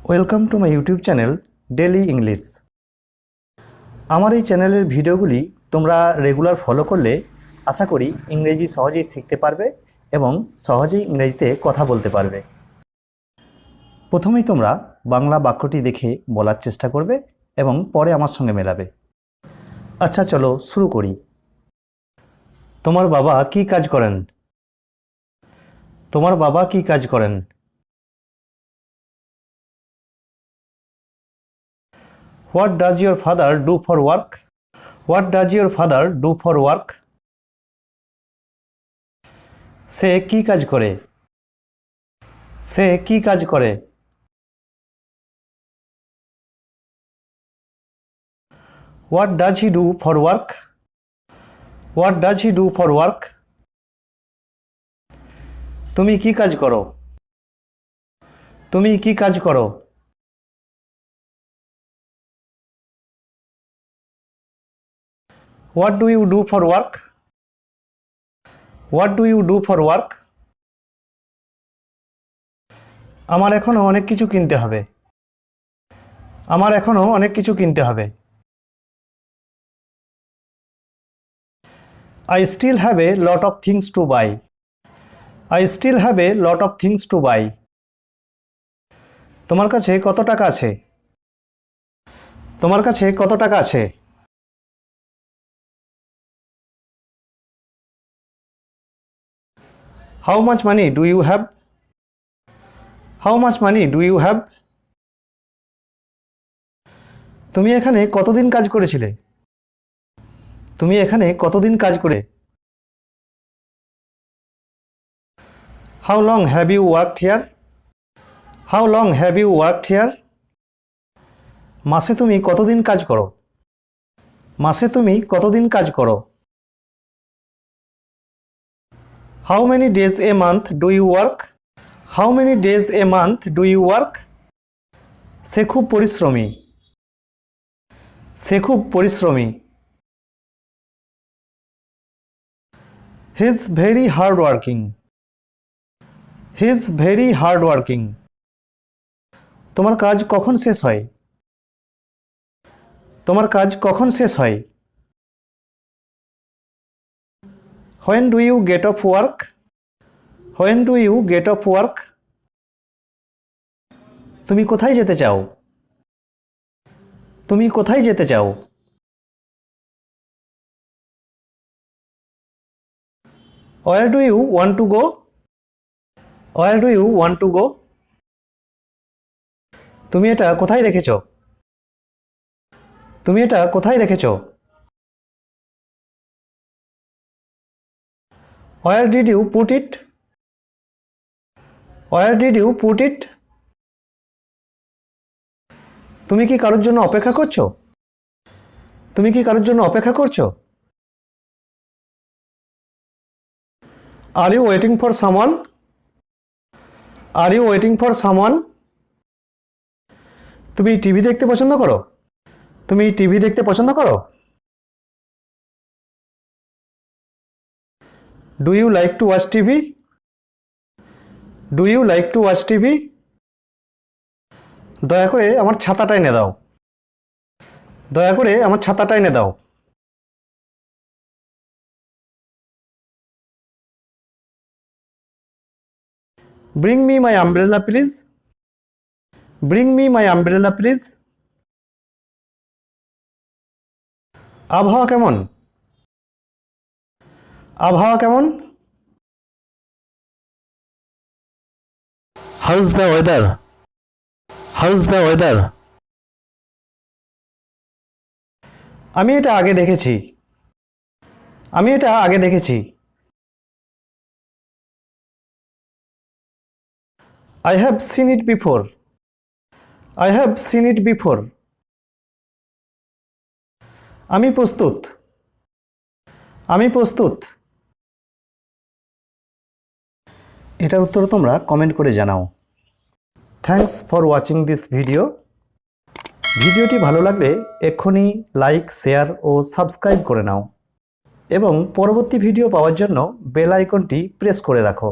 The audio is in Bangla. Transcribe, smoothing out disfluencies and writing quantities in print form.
Welcome to my YouTube channel daily English. আমার এই চ্যানেলের ভিডিওগুলি তোমরা রেগুলার ফলো করলে আশা করি ইংরেজি সহজেই শিখতে পারবে এবং সহজেই ইংরেজিতে কথা বলতে পারবে। প্রথমেই তোমরা বাংলা বাক্যটি দেখে বলার চেষ্টা করবে এবং পরে আমার সঙ্গে মেলাবে। আচ্ছা, চলো শুরু করি। তোমার বাবা কি কাজ করেন? তোমার বাবা কি কাজ করেন? What does your father do for work? What does your father do for work? সে কি কাজ করে? সে কি কাজ করে? What does he do for work? What does he do for work? তুমি কি কাজ করো? তুমি কি কাজ করো? What do you do for work? What do you do for work? আমার এখনো অনেক কিছু কিনতে হবে। আমার এখনো অনেক কিছু কিনতে হবে। I still have a lot of things to buy. I still have a lot of things to buy. তোমার কাছে কত টাকা আছে? তোমার কাছে কত টাকা আছে? How much money do you have? How much money do you have? তুমি এখানে কতদিন কাজ করেছিলে? তুমি এখানে কতদিন কাজ করে? How long have you worked here? How long have you worked here? মাসে তুমি কতদিন কাজ করো? মাসে তুমি কতদিন কাজ করো? How many days a month do you work? How many days a month do you work? সে খুব পরিশ্রমী। সে খুব পরিশ্রমী। He is very hard working. He is very hard working. তোমার কাজ কখন শেষ হয়? তোমার কাজ কখন শেষ হয়? When do you get off work? When do you get off work? তুমি কোথায় যেতে চাও? তুমি কোথায় যেতে চাও? Where do you want to go? Where do you want to go? তুমি এটা কোথায় রেখেছো? তুমি এটা কোথায় রেখেছো? Where did you put it? Where did you put it? তুমি কি কারোর জন্য অপেক্ষা করছো? তুমি কি কারোর জন্য অপেক্ষা করছো? Are you waiting for someone? Are you waiting for someone? তুমি টিভি দেখতে পছন্দ করো? তুমি টিভি দেখতে পছন্দ করো? Do you like to watch TV? Do you like to watch TV? দয়া করে আমার ছাতাটা এনে দাও। দয়া করে আমার ছাতাটা এনে দাও। Bring me my umbrella please. Bring me my umbrella please. আবহাওয়া কেমন? আবহাওয়া কেমন? How's the weather? How's the weather? আমি এটা আগে দেখেছি। আমি এটা আগে দেখেছি। I have seen it before. I have seen it before. আমি প্রস্তুত। আমি প্রস্তুত। এটার উত্তর তোমরা কমেন্ট করে জানাও। Thanks for watching this video. ভিডিওটি ভালো লাগলে এক্ষুনি লাইক, শেয়ার ও সাবস্ক্রাইব করে নাও এবং পরবর্তী ভিডিও পাওয়ার জন্য বেল আইকনটি প্রেস করে রাখো।